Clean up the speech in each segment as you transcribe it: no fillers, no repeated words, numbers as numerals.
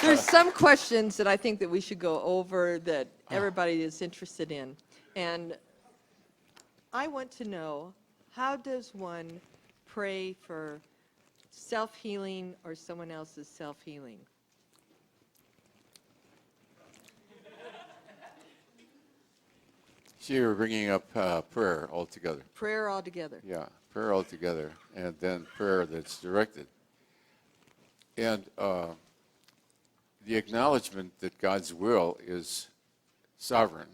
There's some questions that I think that we should go over that everybody is interested in. And I want to know, how does one pray for self-healing or someone else's self-healing? So you're bringing up prayer altogether. Prayer altogether. Yeah, prayer altogether, and then prayer that's directed. And the acknowledgement that God's will is sovereign.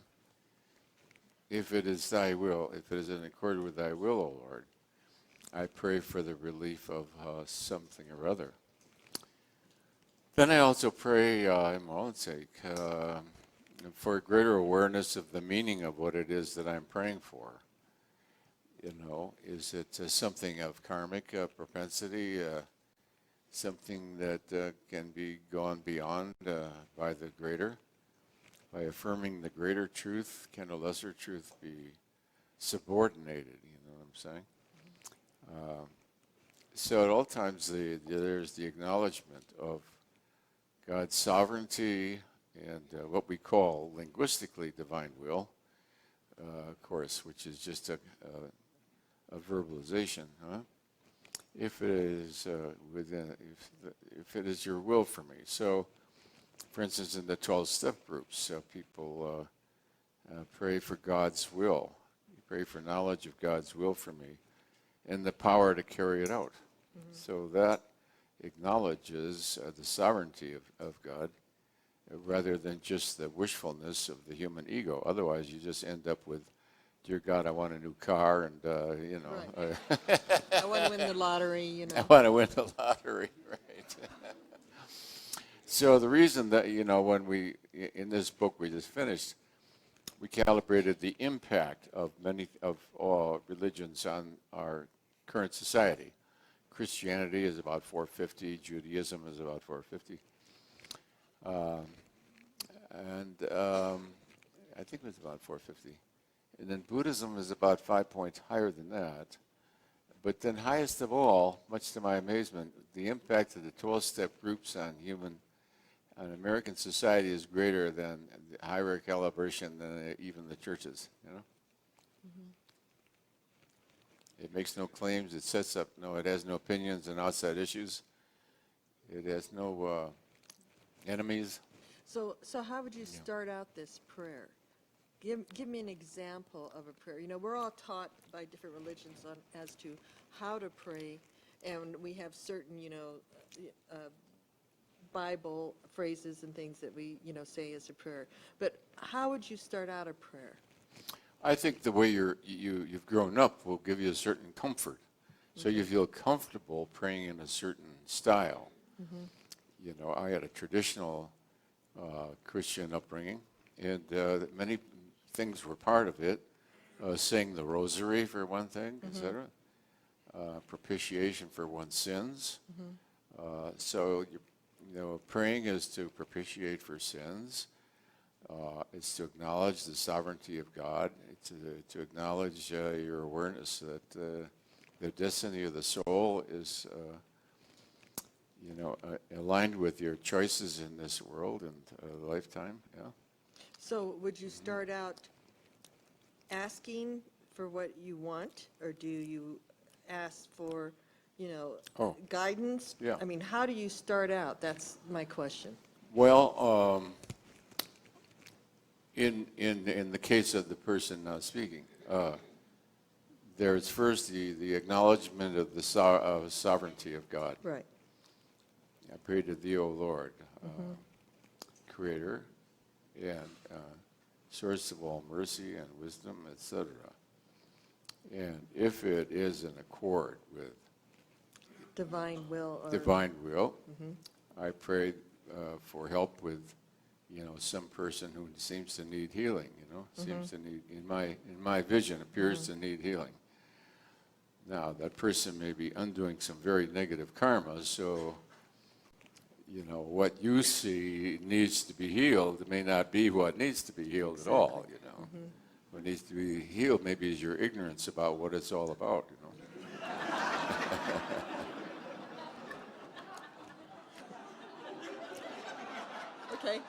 If it is thy will, if it is in accord with thy will, O Lord, I pray for the relief of something or other. Then I also pray, in my own sake, for a greater awareness of the meaning of what it is that I'm praying for. You know, is it something of karmic propensity, something that can be gone beyond by the greater? By affirming the greater truth, can a lesser truth be subordinated? You know what I'm saying? So at all times, there's the acknowledgement of God's sovereignty and what we call linguistically divine will, of course, which is just a verbalization. Huh? If it is if it is your will for me. So, for instance, in the 12-step groups, people pray for God's will. You pray for knowledge of God's will for me and the power to carry it out. Mm-hmm. So that acknowledges the sovereignty of God rather than just the wishfulness of the human ego. Otherwise, you just end up with, dear God, I want a new car, and, you know. Right. I want to win the lottery, you know. I want to win the lottery, right. So the reason that, you know, when we, in this book we just finished, we calibrated the impact of many of all religions on our current society. Christianity is about 450, Judaism is about 450. I think it was about 450. And then Buddhism is about 5 points higher than that. But then highest of all, much to my amazement, the impact of the 12-step groups on American society is greater than the higher calibration than even the churches, you know? Mm-hmm. It makes no claims, it has no opinions on outside issues. It has no enemies. So how would you start out this prayer? Give me an example of a prayer. You know, we're all taught by different religions as to how to pray, and we have certain, you know, Bible phrases and things that we, you know, say as a prayer. But how would you start out a prayer? I think the way you've grown up will give you a certain comfort. So you feel comfortable praying in a certain style. Mm-hmm. You know, I had a traditional Christian upbringing, and many things were part of it. Saying the rosary, for one thing, mm-hmm. etc. Propitiation for one's sins. Mm-hmm. So, you know, praying is to propitiate for sins. It's to acknowledge the sovereignty of God. It's to acknowledge your awareness that the destiny of the soul is, you know, aligned with your choices in this world and lifetime. Yeah. So would you start out asking for what you want, or do you ask for, you know, guidance? Yeah. I mean, how do you start out? That's my question. Well, in the case of the person now speaking, there's first the acknowledgement of the sovereignty of God. Right. I pray to thee, O Lord, Creator and source of all mercy and wisdom, etc. And if it is in accord with Divine will. I pray for help with, you know, some person who seems to need healing. You know, seems to need, in my vision, appears to need healing. Now that person may be undoing some very negative karma, so, you know, what you see needs to be healed may not be what needs to be healed at all, you know. Mm-hmm. What needs to be healed maybe is your ignorance about what it's all about, you know. Okay.